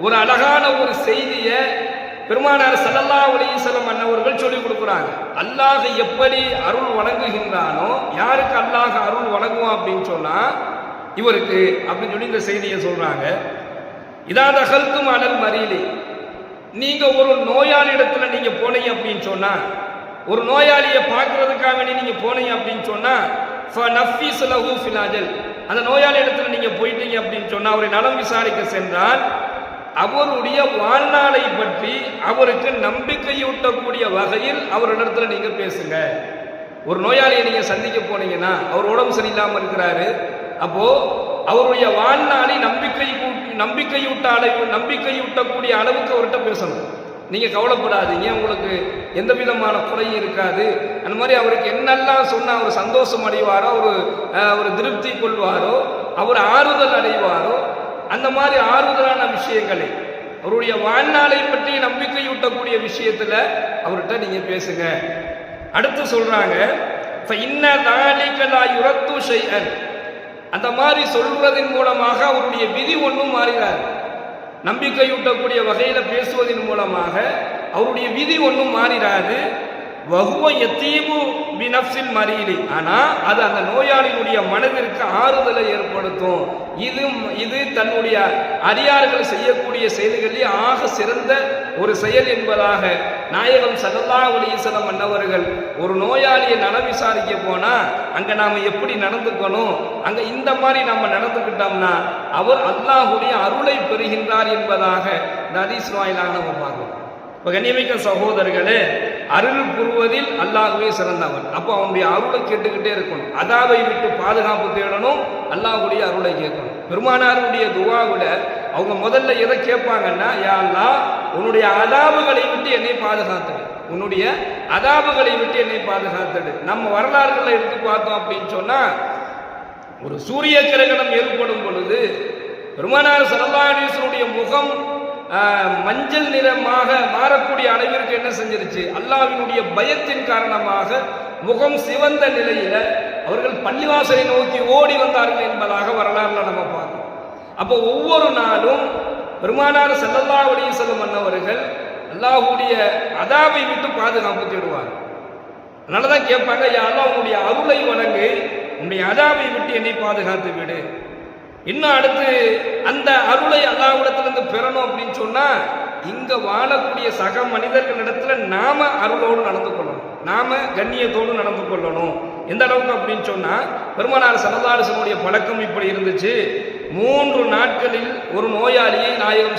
ஒரு அழகான ஒரு செய்தியை பெருமானார் ஸல்லல்லாஹு அலைஹி வஸல்லம் அன்னவர்கள் சொல்லிக் கொடுக்குறாங்க. அல்லாஹ் எப்படி அருள் வழங்குகின்றானோ, யாருக்கு அல்லாஹ் அருள் வழங்குவான் அப்படின்னு சொன்னா இவருக்கு அப்படின்னு சொல்லி இந்த செய்தியை சொல்றாங்க. இதா தகல்தும் அலல் மரீலி, நீங்க ஒரு நோயாளி இடத்துல நீங்க போனீங்க அப்படின்னு சொன்னா, ஒரு நோயாளியை பார்க்கறதுக்காக வேண்டி நீங்க போனீங்க அப்படின்னு சொன்னா ஃபனஃபிஸ் லஹு ஃபில் அஜல், அந்த நோயாளி இடத்துல நீங்க போயிட்டீங்க அப்படின்னு சொன்னா, அவரை நலம் விசாரிக்க சென்றால் அவருடைய வாழ்நாளை பற்றி அவருக்கு நம்பிக்கையூட்டக்கூடிய வகையில் அவரிடத்துல நீங்க பேசுங்க. ஒரு நோயாளியை நீங்க சந்திக்க போனீங்கன்னா, அவர் உடம்பு சரியில்லாம இருக்கிறாரு, அப்போ அவருடைய வாழ்நாளை நம்பிக்கையூட்டக்கூடிய அளவுக்கு அவர்கிட்ட பேசணும். நீங்க கவலைப்படாதீங்க, உங்களுக்கு எந்த விதமான குறையும் இருக்காது, அந்த மாதிரி அவருக்கு என்னெல்லாம் சொன்னா அவர் சந்தோஷம் அடைவாரோ, ஒரு திருப்தி கொள்வாரோ, அவர் ஆறுதல் அடைவாரோ, அந்த மாதிரி ஆறுதலான விஷயங்களை, அவருடைய வாழ்நாளை பற்றி நம்பிக்கையூட்டக்கூடிய விஷயத்துல அவர்கிட்ட நீங்க பேசுங்க. அடுத்து சொல்றாங்க, அந்த மாதிரி சொல்றதின் மூலமாக அவருடைய விதி ஒன்றும் மாறுகிறார். நம்பிக்கையூட்டக்கூடிய வகையில பேசுவதன் மூலமாக அவருடைய விதி ஒன்றும் மாறிடாது. வஹுவ யதீபு பினஃப்ஸில் மரீலி, ஆனா அது அந்த நோயாளியுடைய மனதிற்கு ஆறுதலை ஏற்படுத்தும். இது தன்னுடைய அடியார்கள் செய்யக்கூடிய செயல்களில் ஆக சிறந்த ஒரு செயல் என்பதாக நாயகம் ஸல்லல்லாஹு அலைஹி வஸல்லம் அன்னவர்கள் ஒரு நோயாளியை நல விசாரிக்க போனா அங்க நாம எப்படி நடந்துக்கணும், அங்க இந்த மாதிரி நம்ம நடந்துக்கிட்டோம்னா அவர் அல்லாஹ்வுடைய அருளை பெறுகின்றார் என்பதாக இந்த ஹதீஸ் வாயிலாக நம்ம பார்க்கிறோம். இப்போ கண்ணியமிக்க சகோதரர்களே, அருள் புரிவதில் அல்லாஹ்வே சிறந்தவன். அப்போ அவனுடைய அருளை கேட்டுக்கிட்டே இருக்கணும், அதாவை விட்டு பாதுகாப்பு தேடணும், அல்லாஹ்வுடைய அருளை கேட்கணும். பெருமானாருடைய துஆவுல அவங்க முதல்ல எதை கேட்பாங்கன்னா, யா அல்லாஹ் உன்னுடைய அதாபுகளை விட்டு என்னை பாதுகாத்துடு, உன்னுடைய அதாபுகளை விட்டு என்னை பாதுகாத்துடு. நம்ம வரலாறுகளை எடுத்து பார்த்தோம் அப்படின்னு சொன்னா, ஒரு சூரிய கிரகணம் ஏற்படும் பொழுது பெருமானார் ஸல்லல்லாஹு அலைஹி வஸல்லம் முகம் மஞ்சள் நிறமாக மாறக்கூடிய அளவிற்கு என்ன செஞ்சிருச்சு, அல்லாஹ்வினுடைய பயத்தின் காரணமாக முகம் சிவந்த நிலையில அவர்கள் பள்ளிவாசலை நோக்கி ஓடி வந்தார்கள் என்பதாக வரலாறுல நம்ம பார்க்கிறோம். அப்போ ஒவ்வொரு நாளும் பெருமானார் ஸல்லல்லாஹு அலைஹி வஸல்லம் அன்னவர்கள் அல்லாஹ்வுடைய அதாபை விட்டு பாதுகாப்பு தேடுவாங்க. அதனாலதான் கேட்பாங்க, யா அல்லாஹ் உன்னுடைய அருளை வழங்கு, உன்னுடைய அதாபை விட்டு என்னை பாதுகாத்து விடு. இன்னும் அடுத்து அந்த அருளை அல்லாஹ்விடத்திலிருந்து பெறணும் அப்படின்னு சொன்னா, இங்க வாழக்கூடிய சக மனிதர்களிடத்துல நாம அருளோடு நடந்து கொள்ளணும், நாம கண்ணியத்தோடு நடந்து கொள்ளணும். எந்த அளவுக்கு அப்படின்னு சொன்னா, பெருமானார் ஸல்லல்லாஹு அலைஹி வஸல்லம் பழக்கம் இப்படி இருந்துச்சு. 3 நாட்களில் ஒரு நோயாளியை நாயகம்